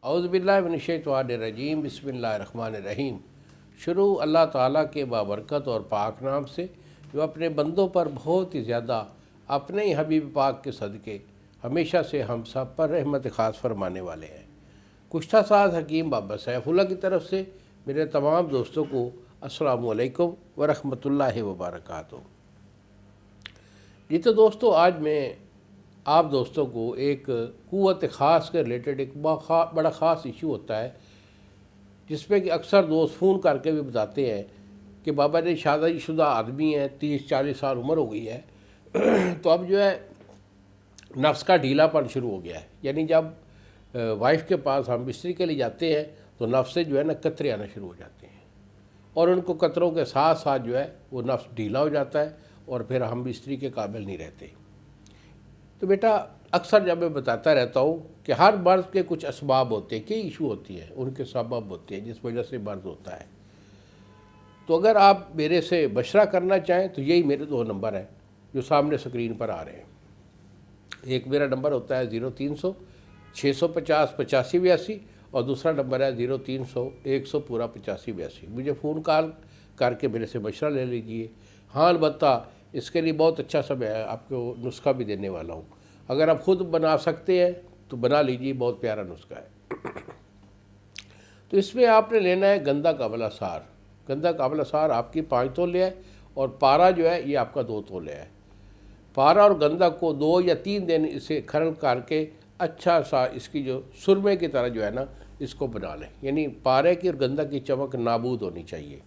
اعوذ باللہ من الشیطان الرجیم، بسم اللہ الرحمن الرحیم۔ شروع اللہ تعالیٰ کے بابرکت اور پاک نام سے، جو اپنے بندوں پر بہت ہی زیادہ اپنے ہی حبیب پاک کے صدقے ہمیشہ سے ہم سب پر رحمت خاص فرمانے والے ہیں۔ کشتہ ساز حکیم بابا سیف اللہ کی طرف سے میرے تمام دوستوں کو السلام علیکم ورحمۃ اللہ وبرکاتہ۔ جی تو دوستو، آج میں آپ دوستوں کو ایک قوت خاص کے ریلیٹڈ ایک بڑا خاص ایشو ہوتا ہے، جس میں کہ اکثر دوست فون کر کے بھی بتاتے ہیں کہ بابا جی شادی شدہ آدمی ہیں، 30-40 سال عمر ہو گئی ہے، تو اب جو ہے نفس کا ڈھیلا پن شروع ہو گیا ہے۔ یعنی جب وائف کے پاس ہم بستری کے لیے جاتے ہیں تو نفس سے جو ہے نا قطرے آنا شروع ہو جاتے ہیں، اور ان کو قطروں کے ساتھ ساتھ جو ہے وہ نفس ڈھیلا ہو جاتا ہے اور پھر ہم بستری کے قابل نہیں رہتے۔ تو بیٹا، اکثر جب میں بتاتا رہتا ہوں کہ ہر مرض کے کچھ اسباب ہوتے ہیں، کئی ایشو ہوتی ہیں، ان کے سبب ہوتے ہیں جس وجہ سے مرض ہوتا ہے۔ تو اگر آپ میرے سے مشورہ کرنا چاہیں تو یہی میرے 2 نمبر ہیں جو سامنے سکرین پر آ رہے ہیں۔ ایک میرا نمبر ہوتا ہے 0300 650 8582، اور دوسرا نمبر ہے 0300 100 پورا 8582۔ مجھے فون کال کر کے میرے سے مشورہ لے لیجئے۔ ہاں، البتہ اس کے لیے بہت اچھا سا میں آپ کو نسخہ بھی دینے والا ہوں۔ اگر آپ خود بنا سکتے ہیں تو بنا لیجیے، بہت پیارا نسخہ ہے۔ تو اس میں آپ نے لینا ہے گندا قابل سار۔ گندا قابل سار آپ کی 5 تولے ہے، اور پارا جو ہے یہ آپ کا 2 تولے ہے۔ پارا اور گندا کو 2 یا 3 دن اسے کھرل کر کے اچھا سا اس کی جو سرمے کی طرح جو ہے نا اس کو بنا لیں، یعنی پارے کی اور گندا کی چمک نابود ہونی چاہیے۔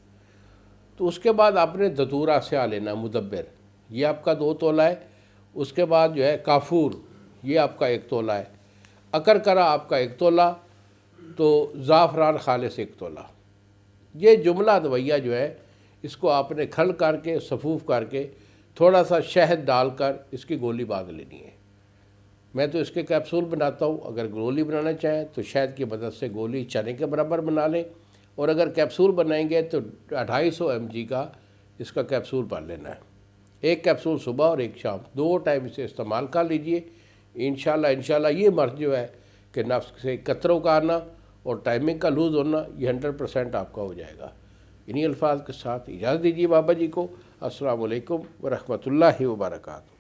تو اس کے بعد آپ نے دھتورا سے لینا مدبر، یہ آپ کا 2 تولہ ہے۔ اس کے بعد جو ہے کافور، یہ آپ کا 1 تولہ ہے۔ اکرکرا آپ کا 1 تولہ، تو زعفران خالص 1 تولہ۔ یہ جملہ دویہ جو ہے اس کو آپ نے کھل کر کے صفوف کر کے تھوڑا سا شہد ڈال کر اس کی گولی باندھ لینی ہے۔ میں تو اس کے کیپسول بناتا ہوں، اگر گولی بنانا چاہیں تو شہد کی مدد سے گولی چنے کے برابر بنا لیں، اور اگر کیپسول بنائیں گے تو 250 mg کا اس کا کیپسول بن لینا ہے۔ 1 کیپسول صبح اور 1 شام، 2 ٹائم اسے استعمال کر لیجئے۔ انشاءاللہ یہ مرض جو ہے کہ نفس سے قطروں کا آنا اور ٹائمنگ کا لوز ہونا، یہ 100% آپ کا ہو جائے گا۔ انہی الفاظ کے ساتھ اجازت دیجیے بابا جی کو۔ السلام علیکم ورحمۃ اللہ وبرکاتہ۔